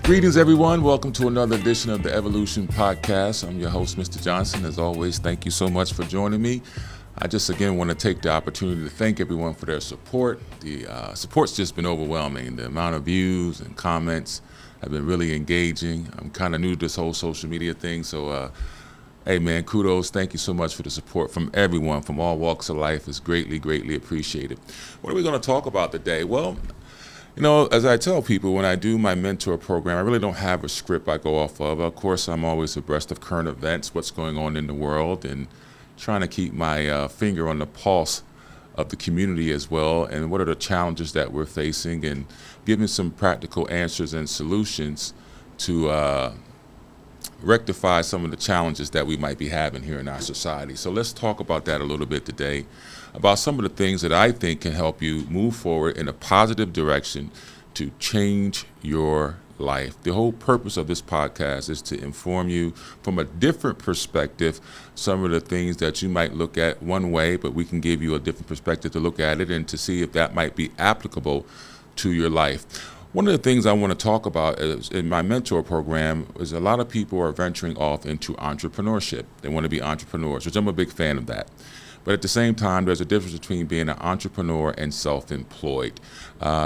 Greetings, everyone. Welcome to another edition of the Evolution Podcast. I'm your host, Mr. Johnson. As always, thank you so much for joining me. I just, again, want to take the opportunity to thank everyone for their support. The support's just been overwhelming. The amount of views and comments have been really engaging. I'm kind of new to this whole social media thing, so hey, man, kudos. Thank you so much for the support from everyone, from all walks of life. It's greatly, greatly appreciated. What are we going to talk about today? Well, as I tell people, when I do my mentor program, I really don't have a script I go off of. Of course, I'm always abreast of current events, what's going on in the world, and trying to keep my finger on the pulse of the community as well, and what are the challenges that we're facing, and giving some practical answers and solutions to rectify some of the challenges that we might be having here in our society. So let's talk about that a little bit today, about some of the things that I think can help you move forward in a positive direction to change your life. The whole purpose of this podcast is to inform you from a different perspective, some of the things that you might look at one way, but we can give you a different perspective to look at it and to see if that might be applicable to your life. One of the things I want to talk about is, in my mentor program, is a lot of people are venturing off into entrepreneurship. They want to be entrepreneurs, which I'm a big fan of that. But at the same time, there's a difference between being an entrepreneur and self-employed,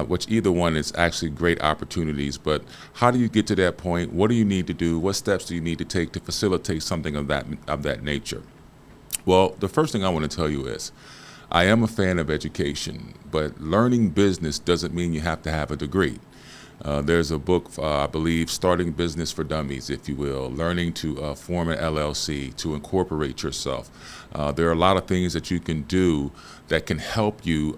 which either one is actually great opportunities. But how do you get to that point? What do you need to do? What steps do you need to take to facilitate something of that nature? Well, the first thing I want to tell you is, I am a fan of education, but learning business doesn't mean you have to have a degree. There's a book, I believe, Starting Business for Dummies, if you will, learning to form an LLC, to incorporate yourself. There are a lot of things that you can do that can help you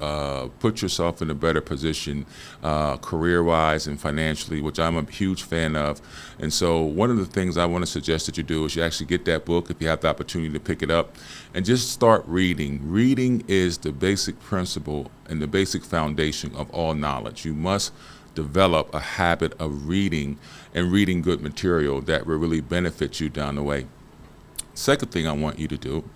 put yourself in a better position career-wise and financially, which I'm a huge fan of. And so one of the things I want to suggest that you do is you actually get that book if you have the opportunity to pick it up and just start reading. Reading is the basic principle and the basic foundation of all knowledge. You must develop a habit of reading and reading good material that will really benefit you down the way. Second thing I want you to do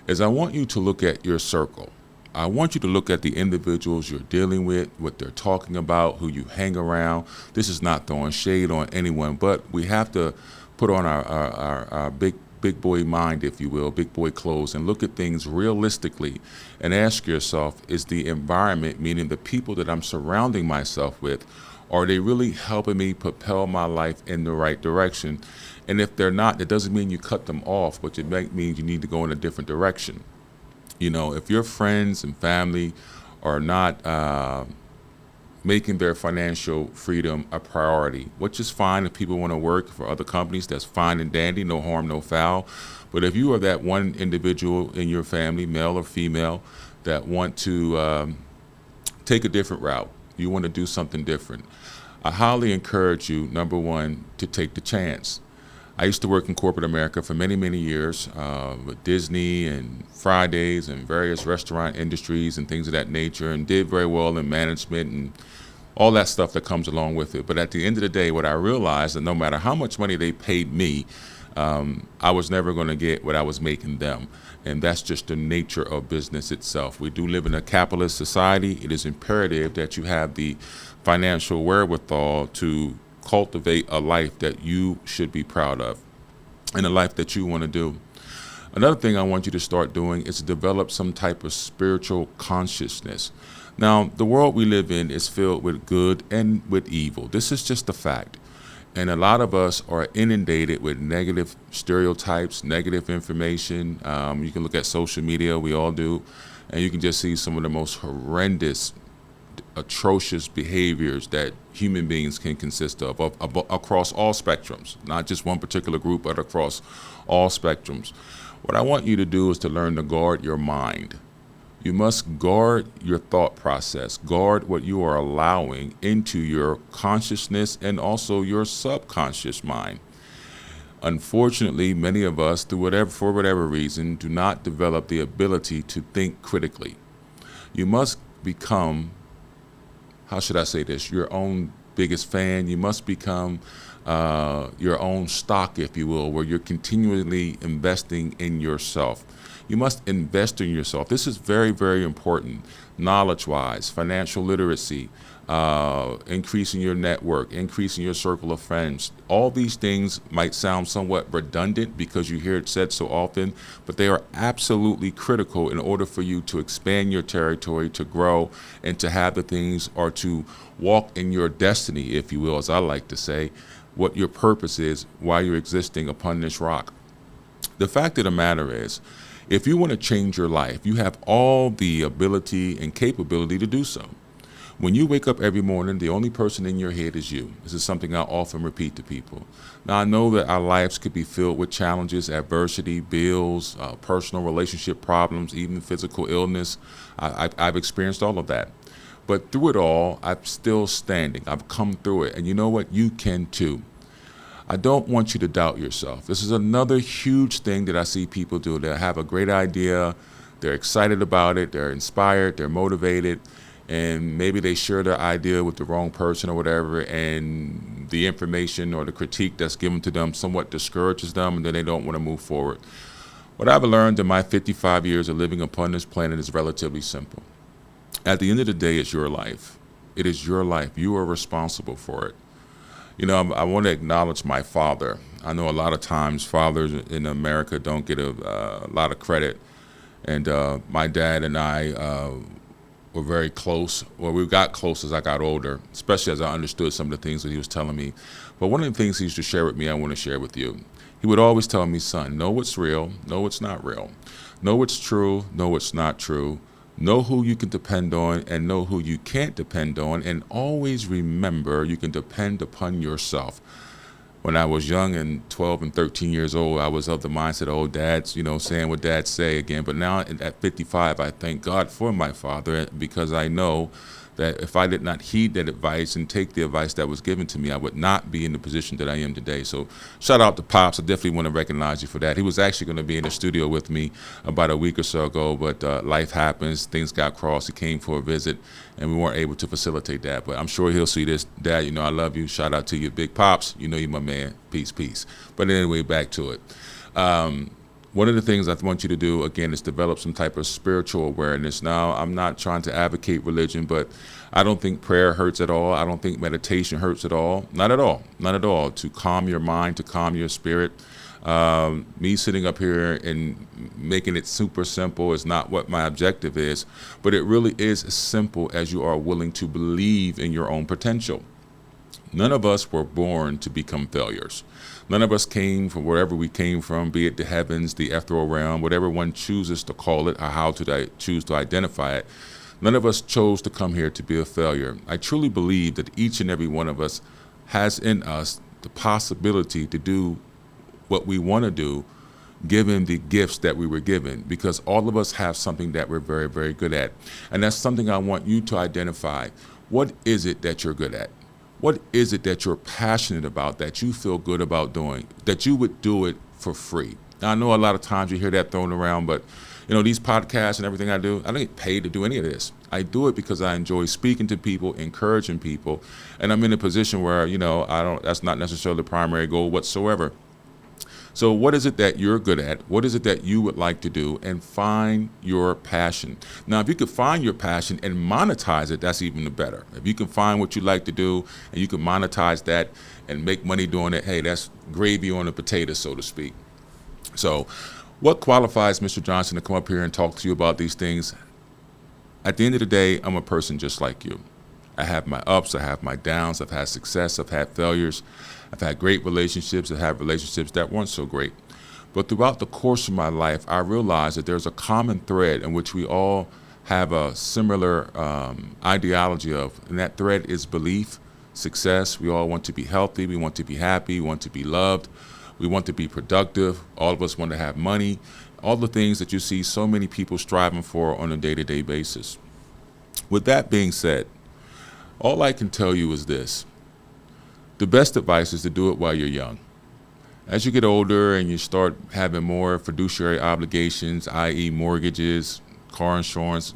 is I want you to look at your circle. I want you to look at the individuals you're dealing with, what they're talking about, who you hang around. This is not throwing shade on anyone, but we have to put on our big boy mind, if you will, big boy clothes, and look at things realistically and ask yourself, is the environment, meaning the people that I'm surrounding myself with, are they really helping me propel my life in the right direction? And if they're not, it doesn't mean you cut them off, but it might mean you need to go in a different direction. If your friends and family are not making their financial freedom a priority, which is fine. If people want to work for other companies, that's fine and dandy, no harm, no foul. But if you are that one individual in your family, male or female, that want to take a different route, you want to do something different, I highly encourage you, number one, to take the chance. I used to work in corporate America for many, many years with Disney and Fridays and various restaurant industries and things of that nature, and did very well in management and all that stuff that comes along with it. But at the end of the day, what I realized that no matter how much money they paid me, I was never going to get what I was making them. And that's just the nature of business itself. We do live in a capitalist society. It is imperative that you have the financial wherewithal to cultivate a life that you should be proud of and a life that you want to do. Another thing I want you to start doing is to develop some type of spiritual consciousness. Now, the world we live in is filled with good and with evil. This is just a fact. And a lot of us are inundated with negative stereotypes, negative information. You can look at social media, we all do, and you can just see some of the most horrendous, atrocious behaviors that human beings can consist of across all spectrums, not just one particular group, but across all spectrums. What I want you to do is to learn to guard your mind. You must guard your thought process, guard what you are allowing into your consciousness and also your subconscious mind. Unfortunately, many of us, for whatever reason, do not develop the ability to think critically. You must become, how should I say this, your own biggest fan. You must become your own stock, if you will, where you're continually investing in yourself. You must invest in yourself. This is very, very important, knowledge-wise, financial literacy, increasing your network, increasing your circle of friends. All these things might sound somewhat redundant because you hear it said so often, but they are absolutely critical in order for you to expand your territory, to grow, and to have the things, or to walk in your destiny, if you will, as I like to say, what your purpose is while you're existing upon this rock. The fact of the matter is, if you want to change your life, you have all the ability and capability to do so. When you wake up every morning, the only person in your head is you. This is something I often repeat to people. Now, I know that our lives could be filled with challenges, adversity, bills, personal relationship problems, even physical illness. I've experienced all of that. But through it all, I'm still standing. I've come through it. And you know what? You can too. I don't want you to doubt yourself. This is another huge thing that I see people do. They have a great idea. They're excited about it. They're inspired. They're motivated. And maybe they share their idea with the wrong person or whatever, and the information or the critique that's given to them somewhat discourages them, and then they don't want to move forward. What I've learned in my 55 years of living upon this planet is relatively simple. At the end of the day, it's your life. It is your life. You are responsible for it. You know, I want to acknowledge my father. I know a lot of times fathers in America don't get a lot of credit. And my dad and I were very close. Well, we got close as I got older, especially as I understood some of the things that he was telling me. But one of the things he used to share with me, I want to share with you. He would always tell me, son, know what's real, know what's not real. Know what's true, know what's not true. Know who you can depend on and know who you can't depend on, and always remember you can depend upon yourself. When I was young and 12 and 13 years old, I was of the mindset, oh, dad's, saying what dads say again. But now at 55, I thank God for my father, because I know that if I did not heed that advice and take the advice that was given to me, I would not be in the position that I am today. So shout out to Pops. I definitely want to recognize you for that. He was actually going to be in the studio with me about a week or so ago, but life happens. Things got crossed. He came for a visit, and we weren't able to facilitate that. But I'm sure he'll see this. Dad, I love you. Shout out to you, Big Pops. You're my man. Peace, peace. But anyway, back to it. One of the things I want you to do, again, is develop some type of spiritual awareness. Now, I'm not trying to advocate religion, but I don't think prayer hurts at all. I don't think meditation hurts at all. Not at all. Not at all. To calm your mind, to calm your spirit. Me sitting up here and making it super simple is not what my objective is, but it really is as simple as you are willing to believe in your own potential. None of us were born to become failures. None of us came from wherever we came from, be it the heavens, the ethereal realm, whatever one chooses to call it, or how to choose to identify it. None of us chose to come here to be a failure. I truly believe that each and every one of us has in us the possibility to do what we want to do, given the gifts that we were given, because all of us have something that we're very, very good at. And that's something I want you to identify. What is it that you're good at? What is it that you're passionate about, that you feel good about doing, that you would do it for free? Now, I know a lot of times you hear that thrown around, but these podcasts and everything I do, I don't get paid to do any of this. I do it because I enjoy speaking to people, encouraging people, and I'm in a position where, that's not necessarily the primary goal whatsoever. So what is it that you're good at? What is it that you would like to do? And find your passion. Now, if you could find your passion and monetize it, that's even better. If you can find what you like to do and you can monetize that and make money doing it, hey, that's gravy on the potato, so to speak. So what qualifies Mr. Johnson to come up here and talk to you about these things? At the end of the day, I'm a person just like you. I have my ups, I have my downs, I've had success, I've had failures. I've had great relationships, I've had relationships that weren't so great. But throughout the course of my life, I realized that there's a common thread in which we all have a similar ideology of, and that thread is belief, success. We all want to be healthy, we want to be happy, we want to be loved, we want to be productive, all of us want to have money, all the things that you see so many people striving for on a day-to-day basis. With that being said, all I can tell you is this. The best advice is to do it while you're young. As you get older and you start having more fiduciary obligations, i.e. mortgages, car insurance,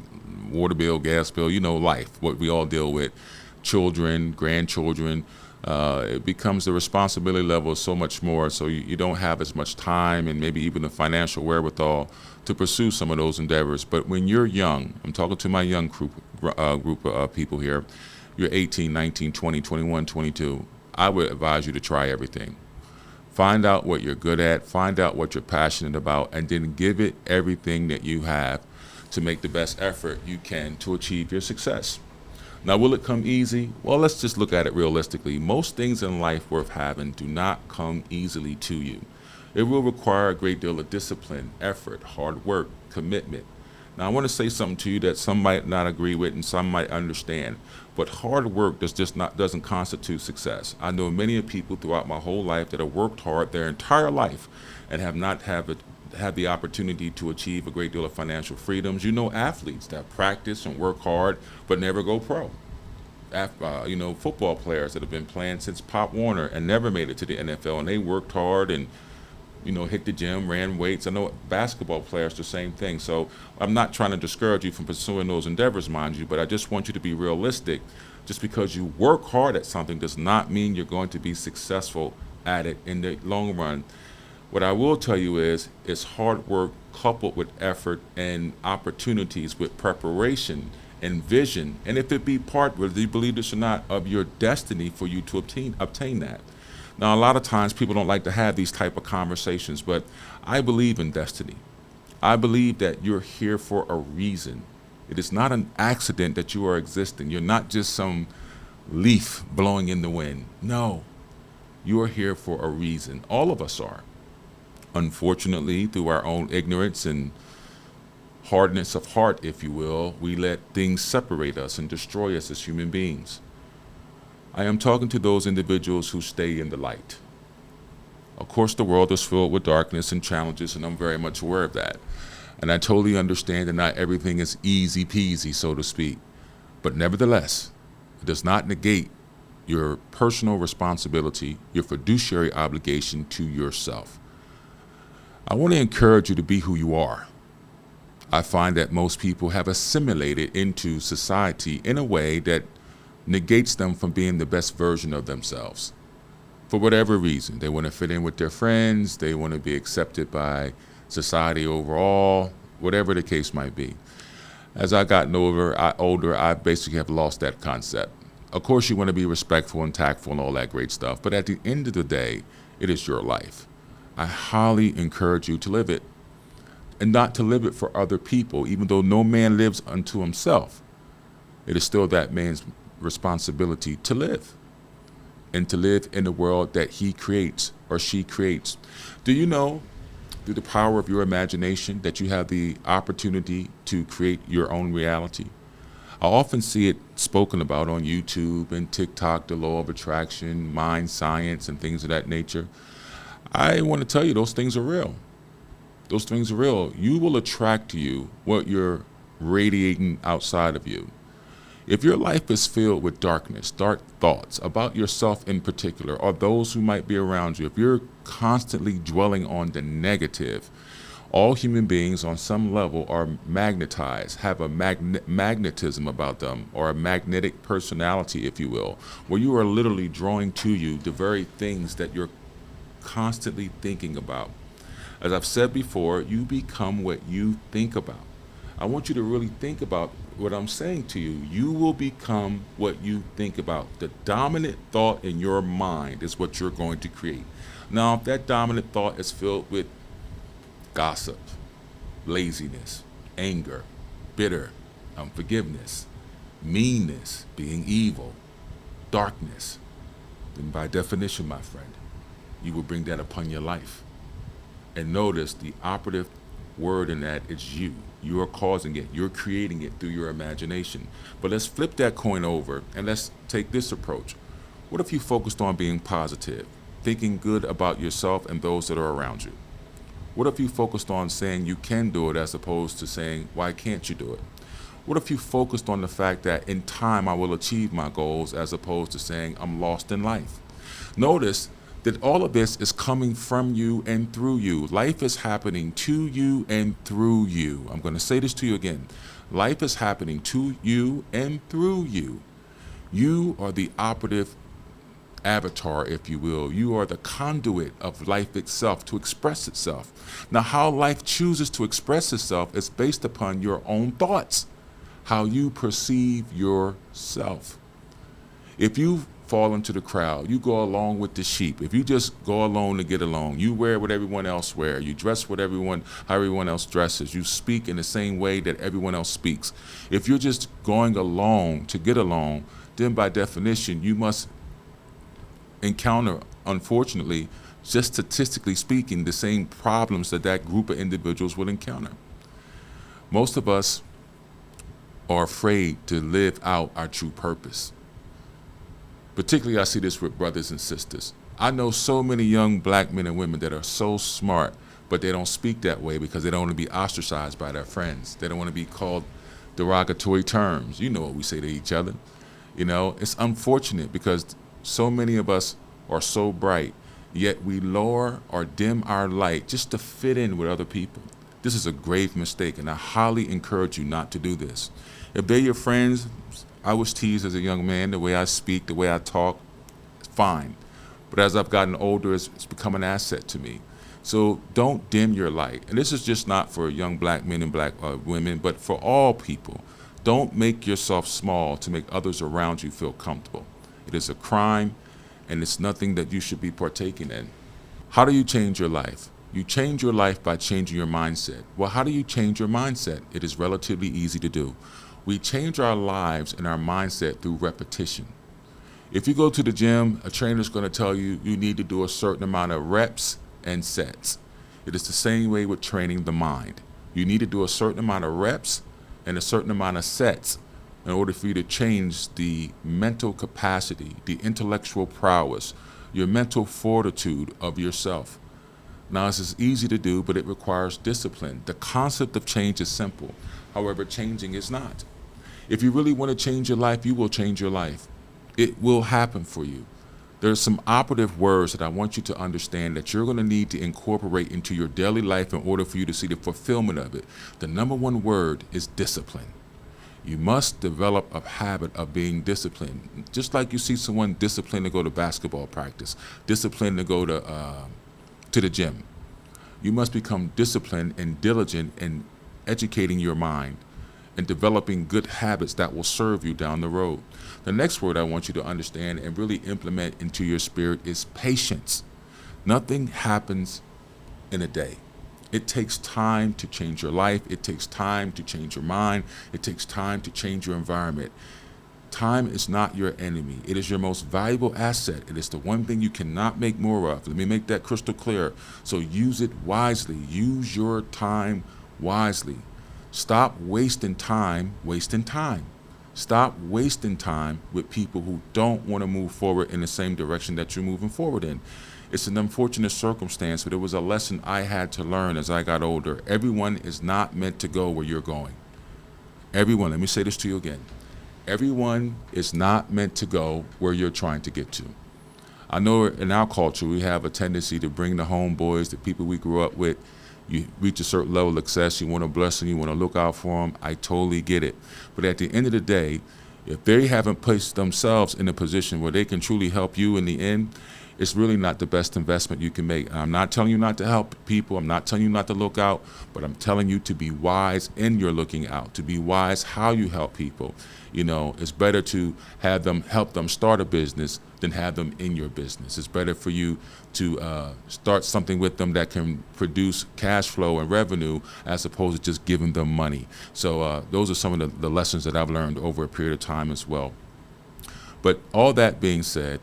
water bill, gas bill, life, what we all deal with, children, grandchildren, It becomes the responsibility level is so much more, so you don't have as much time and maybe even the financial wherewithal to pursue some of those endeavors. But when you're young, I'm talking to my young group of people here, you're 18, 19, 20, 21, 22, I would advise you to try everything. Find out what you're good at, find out what you're passionate about, and then give it everything that you have to make the best effort you can to achieve your success. Now, will it come easy? Well, let's just look at it realistically. Most things in life worth having do not come easily to you. It will require a great deal of discipline, effort, hard work, commitment. Now, I want to say something to you that some might not agree with and some might understand, but hard work doesn't constitute success. I know many of people throughout my whole life that have worked hard their entire life and have not had the opportunity to achieve a great deal of financial freedoms. You know, athletes that practice and work hard but never go pro. Football players that have been playing since Pop Warner and never made it to the NFL, and they worked hard and hit the gym, ran weights. I know basketball players, the same thing. So I'm not trying to discourage you from pursuing those endeavors, mind you, but I just want you to be realistic. Just because you work hard at something does not mean you're going to be successful at it in the long run. What I will tell you is it's hard work coupled with effort and opportunities with preparation and vision. And if it be part, whether you believe this or not, of your destiny for you to obtain that. Now, a lot of times people don't like to have these type of conversations, but I believe in destiny. I believe that you're here for a reason. It is not an accident that you are existing. You're not just some leaf blowing in the wind. No, you are here for a reason. All of us are. Unfortunately, through our own ignorance and hardness of heart, if you will, we let things separate us and destroy us as human beings. I am talking to those individuals who stay in the light. Of course, the world is filled with darkness and challenges, and I'm very much aware of that. And I totally understand that not everything is easy peasy, so to speak. But nevertheless, it does not negate your personal responsibility, your fiduciary obligation to yourself. I want to encourage you to be who you are. I find that most people have assimilated into society in a way that negates them from being the best version of themselves. For whatever reason, they want to fit in with their friends, they want to be accepted by society overall, whatever the case might be. As I gotten older, I basically have lost that concept. Of course, you want to be respectful and tactful and all that great stuff, but at the end of the day, it is your life. I highly encourage you to live it, and not to live it for other people. Even though no man lives unto himself, it is still that man's responsibility to live, and to live in the world that he creates or she creates. Do you know, through the power of your imagination, that you have the opportunity to create your own reality? I often see it spoken about on YouTube and TikTok, the law of attraction, mind science, and things of that nature. I want to tell you, those things are real. Those things are real. You will attract to you what you're radiating outside of you. If your life is filled with darkness, dark thoughts about yourself in particular, or those who might be around you, if you're constantly dwelling on the negative, all human beings on some level are magnetized, have a magnetism about them, or a magnetic personality, if you will, where you are literally drawing to you the very things that you're constantly thinking about. As I've said before, you become what you think about. I want you to really think about what I'm saying to you. You will become what you think about. The dominant thought in your mind is what you're going to create. Now, if that dominant thought is filled with gossip, laziness, anger, bitter, unforgiveness, meanness, being evil, darkness, then by definition, my friend, you will bring that upon your life. And notice the operative word in that is you. You are causing it. You're creating it through your imagination. But let's flip that coin over and let's take this approach. What if you focused on being positive, thinking good about yourself and those that are around you? What if you focused on saying you can do it as opposed to saying, why can't you do it? What if you focused on the fact that in time I will achieve my goals as opposed to saying I'm lost in life? Notice that all of this is coming from you and through you. Life is happening to you and through you. I'm going to say this to you again. Life is happening to you and through you. You are the operative avatar, if you will. You are the conduit of life itself to express itself. Now, how life chooses to express itself is based upon your own thoughts, how you perceive yourself. If you fall into the crowd, you go along with the sheep. If you just go alone to get along, you wear what everyone else wears, you dress how everyone else dresses, you speak in the same way that everyone else speaks. If you're just going along to get along, then by definition, you must encounter, unfortunately, just statistically speaking, the same problems that that group of individuals will encounter. Most of us are afraid to live out our true purpose. Particularly, I see this with brothers and sisters. I know so many young black men and women that are so smart, but they don't speak that way because they don't want to be ostracized by their friends. They don't want to be called derogatory terms. You know what we say to each other. You know, it's unfortunate because so many of us are so bright, yet we lower or dim our light just to fit in with other people. This is a grave mistake, and I highly encourage you not to do this. If they're your friends, I was teased as a young man, the way I speak, the way I talk, fine. But as I've gotten older, it's become an asset to me. So don't dim your light. And this is just not for young black men and black women, but for all people. Don't make yourself small to make others around you feel comfortable. It is a crime, and it's nothing that you should be partaking in. How do you change your life? You change your life by changing your mindset. Well, how do you change your mindset? It is relatively easy to do. We change our lives and our mindset through repetition. If you go to the gym, a trainer is going to tell you you need to do a certain amount of reps and sets. It is the same way with training the mind. You need to do a certain amount of reps and a certain amount of sets in order for you to change the mental capacity, the intellectual prowess, your mental fortitude of yourself. Now, this is easy to do, but it requires discipline. The concept of change is simple. However, changing is not. If you really want to change your life, you will change your life. It will happen for you. There's some operative words that I want you to understand that you're going to need to incorporate into your daily life in order for you to see the fulfillment of it. The number one word is discipline. You must develop a habit of being disciplined. Just like you see someone disciplined to go to basketball practice, disciplined to go to the gym. You must become disciplined and diligent in educating your mind and developing good habits that will serve you down the road. The next word I want you to understand and really implement into your spirit is patience. Nothing happens in a day. It takes time to change your life. It takes time to change your mind. It takes time to change your environment. Time is not your enemy. It is your most valuable asset. It is the one thing you cannot make more of. Let me make that crystal clear. So use it wisely. Use your time wisely. Stop wasting time wasting time. Stop wasting time with people who don't want to move forward in the same direction that you're moving forward in. It's an unfortunate circumstance, but it was a lesson I had to learn as I got older. Everyone is not meant to go where you're going. Everyone, let me say this to you again. Everyone is not meant to go where you're trying to get to. I know in our culture we have a tendency to bring the homeboys, the people we grew up with. You reach a certain level of success, you want to bless them, you want to look out for them. I totally get it. But at the end of the day, if they haven't placed themselves in a position where they can truly help you in the end, it's really not the best investment you can make. I'm not telling you not to help people. I'm not telling you not to look out, but I'm telling you to be wise in your looking out, to be wise how you help people. You know, it's better to have them help them start a business than have them in your business. It's better for you to start something with them that can produce cash flow and revenue as opposed to just giving them money. So those are some of the lessons that I've learned over a period of time as well. But all that being said,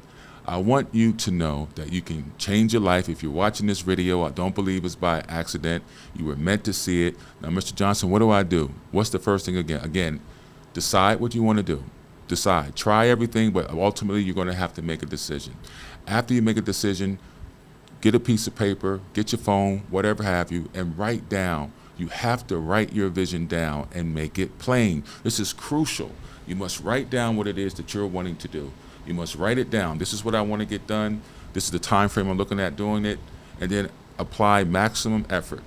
I want you to know that you can change your life. If you're watching this video, I don't believe it's by accident. You were meant to see it. Now, Mr. Johnson, what do I do? What's the first thing again? Again, decide what you want to do. Decide. Try everything, but ultimately you're going to have to make a decision. After you make a decision, get a piece of paper, get your phone, whatever have you, and write down. You have to write your vision down and make it plain. This is crucial. You must write down what it is that you're wanting to do. You must write it down. This is what I want to get done. This is the time frame I'm looking at doing it. And then apply maximum effort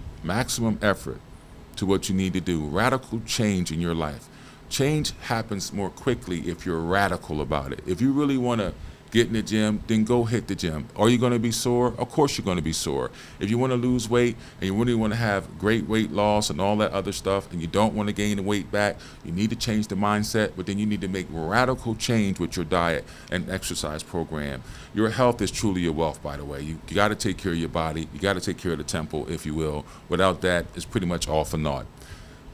to what you need to do. Radical change in your life. Change happens more quickly if you're radical about it. If you really want to get in the gym, then go hit the gym. Are you going to be sore? Of course you're going to be sore. If you want to lose weight and you really want to have great weight loss and all that other stuff, and you don't want to gain the weight back, you need to change the mindset, but then you need to make radical change with your diet and exercise program. Your health is truly your wealth, by the way. You got to take care of your body. You got to take care of the temple, if you will. Without that, it's pretty much all for naught.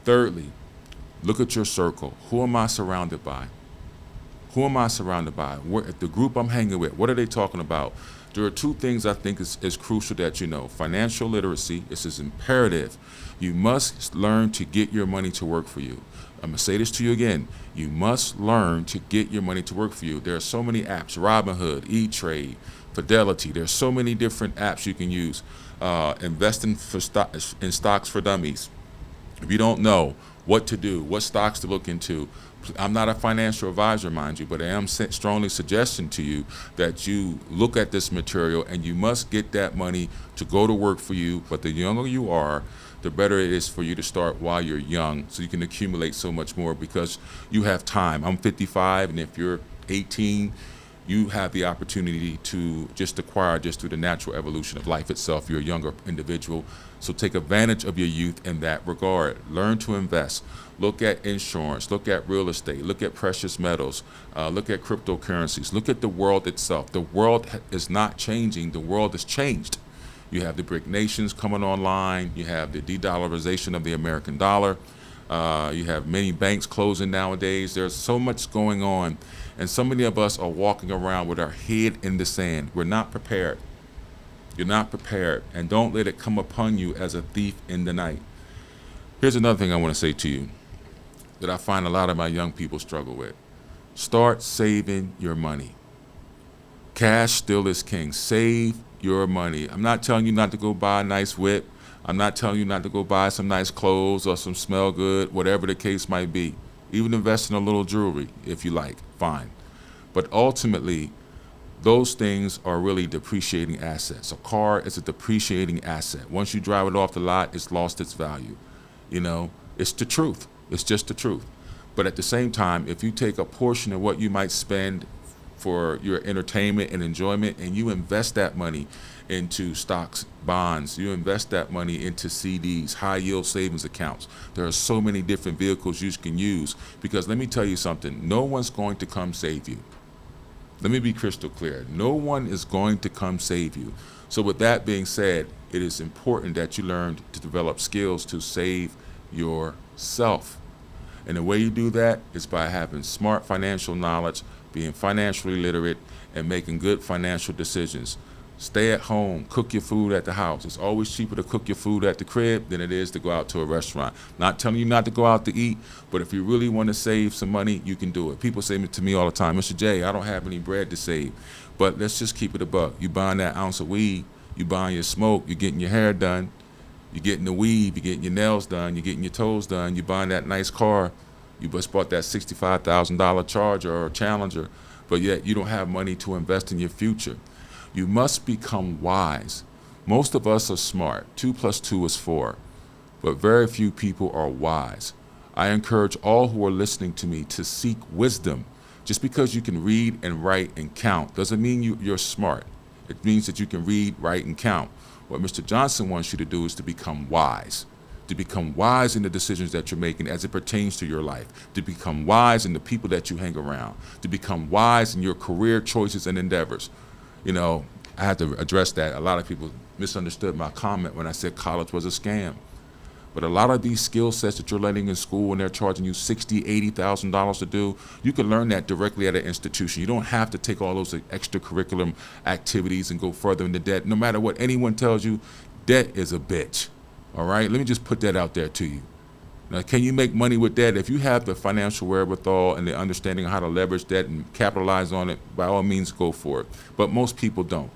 Thirdly, look at your circle. Who am I surrounded by? Who am I surrounded by? The group I'm hanging with, what are they talking about? There are two things I think is crucial that you know. Financial literacy, this is imperative. You must learn to get your money to work for you. I'm going to say this to you again. You must learn to get your money to work for you. There are so many apps, Robinhood, E-Trade, Fidelity. There's so many different apps you can use. Investing in stocks for dummies. If you don't know what to do, what stocks to look into, I'm not a financial advisor, mind you, but I am strongly suggesting to you that you look at this material, and you must get that money to go to work for you. But the younger you are, the better it is for you to start while you're young, so you can accumulate so much more because you have time. I'm 55, and if you're 18, you have the opportunity to just acquire just through the natural evolution of life itself. You're a younger individual, so take advantage of your youth in that regard. Learn to invest. Look at insurance, look at real estate, look at precious metals, look at cryptocurrencies, look at the world itself. The world is not changing, the world has changed. You have the BRIC nations coming online, you have the de-dollarization of the American dollar, you have many banks closing nowadays. There's so much going on, and so many of us are walking around with our head in the sand. We're not prepared. You're not prepared, and don't let it come upon you as a thief in the night. Here's another thing I want to say to you that I find a lot of my young people struggle with. Start saving your money. Cash still is king. Save your money. I'm not telling you not to go buy a nice whip. I'm not telling you not to go buy some nice clothes or some smell good, whatever the case might be. Even invest in a little jewelry if you like, fine. But ultimately, those things are really depreciating assets. A car is a depreciating asset. Once you drive it off the lot, it's lost its value. You know, it's the truth. It's just the truth. But at the same time, if you take a portion of what you might spend for your entertainment and enjoyment, and you invest that money into stocks, bonds, you invest that money into CDs, high yield savings accounts. There are so many different vehicles you can use, because let me tell you something, no one's going to come save you. Let me be crystal clear. No one is going to come save you. So with that being said, it is important that you learn to develop skills to save yourself. And the way you do that is by having smart financial knowledge, being financially literate, and making good financial decisions. Stay at home, cook your food at the house. It's always cheaper to cook your food at the crib than it is to go out to a restaurant. Not telling you not to go out to eat, but if you really want to save some money, you can do it. People say to me all the time, Mr. J, I don't have any bread to save. But let's just keep it a buck. You buying that ounce of weed, you buying your smoke, you're getting your hair done, you're getting the weave, you're getting your nails done, you're getting your toes done, you're buying that nice car, you just bought that $65,000 Charger or Challenger, but yet you don't have money to invest in your future. You must become wise. Most of us are smart. 2 + 2 is 4. But very few people are wise. I encourage all who are listening to me to seek wisdom. Just because you can read and write and count doesn't mean you're smart. It means that you can read, write, and count. What Mr. Johnson wants you to do is to become wise. To become wise in the decisions that you're making as it pertains to your life. To become wise in the people that you hang around. To become wise in your career choices and endeavors. You know, I had to address that. A lot of people misunderstood my comment when I said college was a scam. But a lot of these skill sets that you're learning in school and they're charging you $60,000, $80,000 to do, you can learn that directly at an institution. You don't have to take all those extracurricular activities and go further into debt. No matter what anyone tells you, debt is a bitch. All right? Let me just put that out there to you. Now, can you make money with debt? If you have the financial wherewithal and the understanding of how to leverage debt and capitalize on it, by all means, go for it. But most people don't.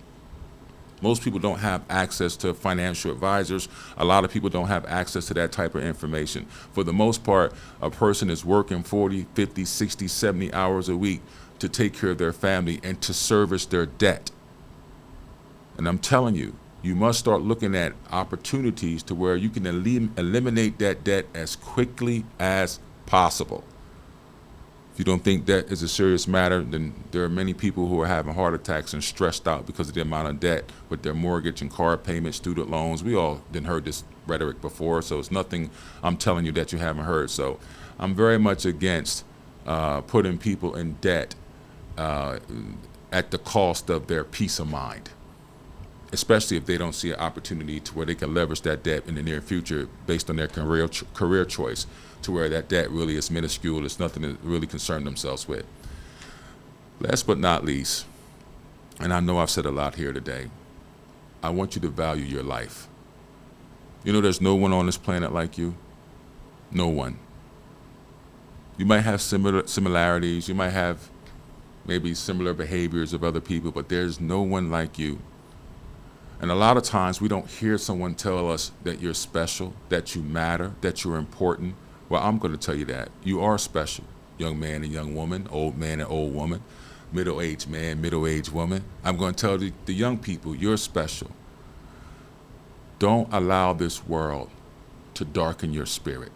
Most people don't have access to financial advisors. A lot of people don't have access to that type of information. For the most part, a person is working 40, 50, 60, 70 hours a week to take care of their family and to service their debt. And I'm telling you, you must start looking at opportunities to where you can eliminate that debt as quickly as possible. If you don't think debt is a serious matter, then there are many people who are having heart attacks and stressed out because of the amount of debt with their mortgage and car payments, student loans. We all didn't heard this rhetoric before, so it's nothing I'm telling you that you haven't heard. So I'm very much against putting people in debt at the cost of their peace of mind, especially if they don't see an opportunity to where they can leverage that debt in the near future based on their career choice, to where that debt really is minuscule. It's nothing to really concern themselves with. Last but not least, and I know I've said a lot here today, I want you to value your life. You know, there's no one on this planet like you. No one. You might have similarities. You might have maybe similar behaviors of other people, but there's no one like you. And a lot of times we don't hear someone tell us that you're special, that you matter, that you're important. Well, I'm going to tell you that. You are special, young man and young woman, old man and old woman, middle-aged man, middle-aged woman. I'm going to tell the young people, you're special. Don't allow this world to darken your spirit.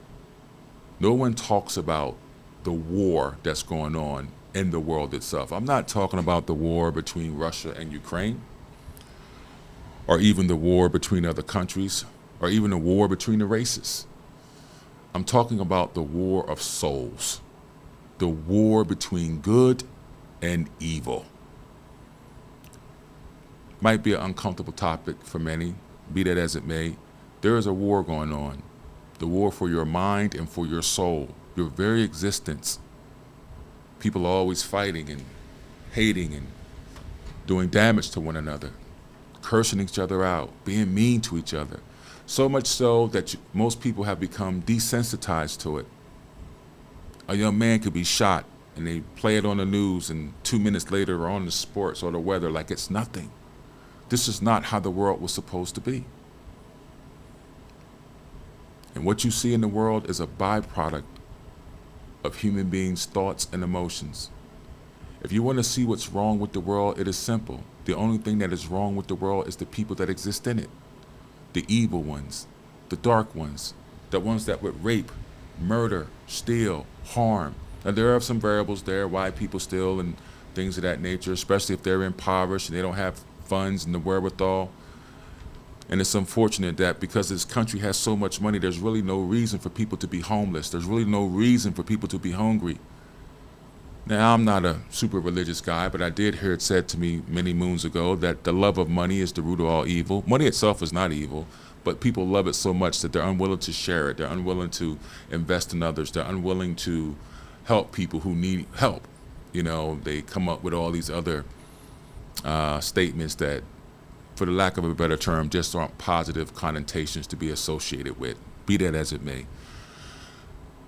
No one talks about the war that's going on in the world itself. I'm not talking about the war between Russia and Ukraine, or even the war between other countries, or even the war between the races. I'm talking about the war of souls, the war between good and evil. Might be an uncomfortable topic for many, be that as it may. There is a war going on, the war for your mind and for your soul, your very existence. People are always fighting and hating and doing damage to one another, cursing each other out, being mean to each other. So much so that most people have become desensitized to it. A young man could be shot and they play it on the news, and 2 minutes later are on the sports or the weather like it's nothing. This is not how the world was supposed to be. And what you see in the world is a byproduct of human beings' thoughts and emotions. If you want to see what's wrong with the world, it is simple. The only thing that is wrong with the world is the people that exist in it. The evil ones, the dark ones, the ones that would rape, murder, steal, harm. And there are some variables there why people steal and things of that nature, especially if they're impoverished and they don't have funds and the wherewithal. And it's unfortunate that because this country has so much money, there's really no reason for people to be homeless. There's really no reason for people to be hungry. Now, I'm not a super religious guy, but I did hear it said to me many moons ago that the love of money is the root of all evil. Money itself is not evil, but people love it so much that they're unwilling to share it. They're unwilling to invest in others. They're unwilling to help people who need help. You know, they come up with all these other statements that, for the lack of a better term, just aren't positive connotations to be associated with, be that as it may.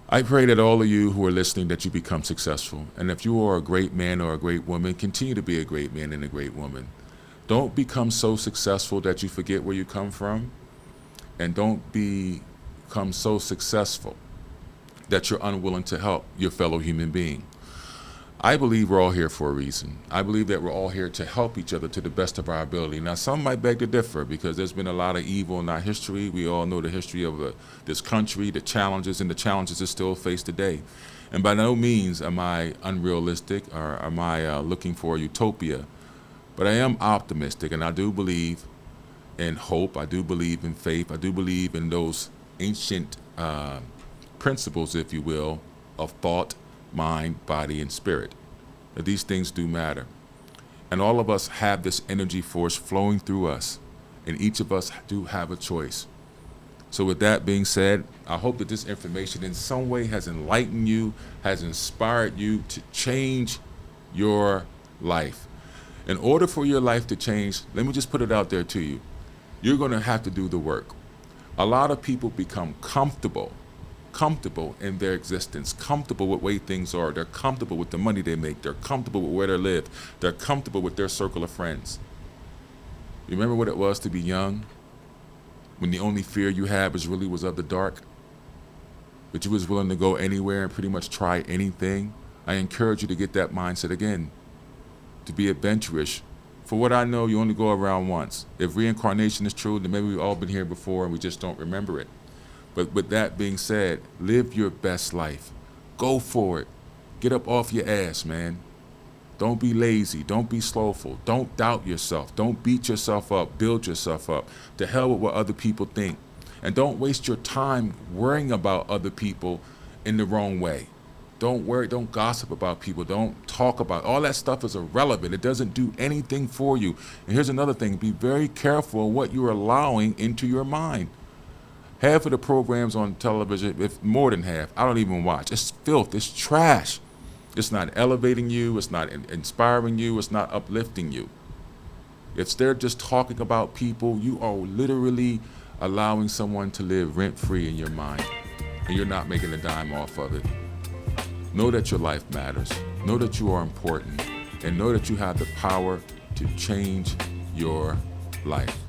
I pray that all of you who are listening, that you become successful. And if you are a great man or a great woman, continue to be a great man and a great woman. Don't become so successful that you forget where you come from. And don't become so successful that you're unwilling to help your fellow human being. I believe we're all here for a reason. I believe that we're all here to help each other to the best of our ability. Now, some might beg to differ because there's been a lot of evil in our history. We all know the history of this country, the challenges, and the challenges that still face today. And by no means am I unrealistic or am I looking for a utopia. But I am optimistic, and I do believe in hope. I do believe in faith. I do believe in those ancient principles, if you will, of thought, mind, body, and spirit. That these things do matter. And all of us have this energy force flowing through us, and each of us do have a choice. So with that being said, I hope that this information in some way has enlightened you, has inspired you to change your life. In order for your life to change, let me just put it out there to you. You're going to have to do the work. A lot of people become comfortable in their existence, comfortable with the way things are. They're comfortable with the money they make. They're comfortable with where they live. They're comfortable with their circle of friends. You remember what it was to be young? When the only fear you had was of the dark? But you was willing to go anywhere and pretty much try anything? I encourage you to get that mindset again, to be adventurous. For what I know, you only go around once. If reincarnation is true, then maybe we've all been here before and we just don't remember it. But with that being said, live your best life. Go for it. Get up off your ass, man. Don't be lazy. Don't be slowful. Don't doubt yourself. Don't beat yourself up. Build yourself up. To hell with what other people think. And don't waste your time worrying about other people in the wrong way. Don't worry. Don't gossip about people. Don't talk about all that stuff is irrelevant. It doesn't do anything for you. And here's another thing. Be very careful what you're allowing into your mind. Half of the programs on television, if more than half, I don't even watch. It's filth. It's trash. It's not elevating you. It's not inspiring you. It's not uplifting you. If they're just talking about people, you are literally allowing someone to live rent-free in your mind, and you're not making a dime off of it. Know that your life matters. Know that you are important, and know that you have the power to change your life.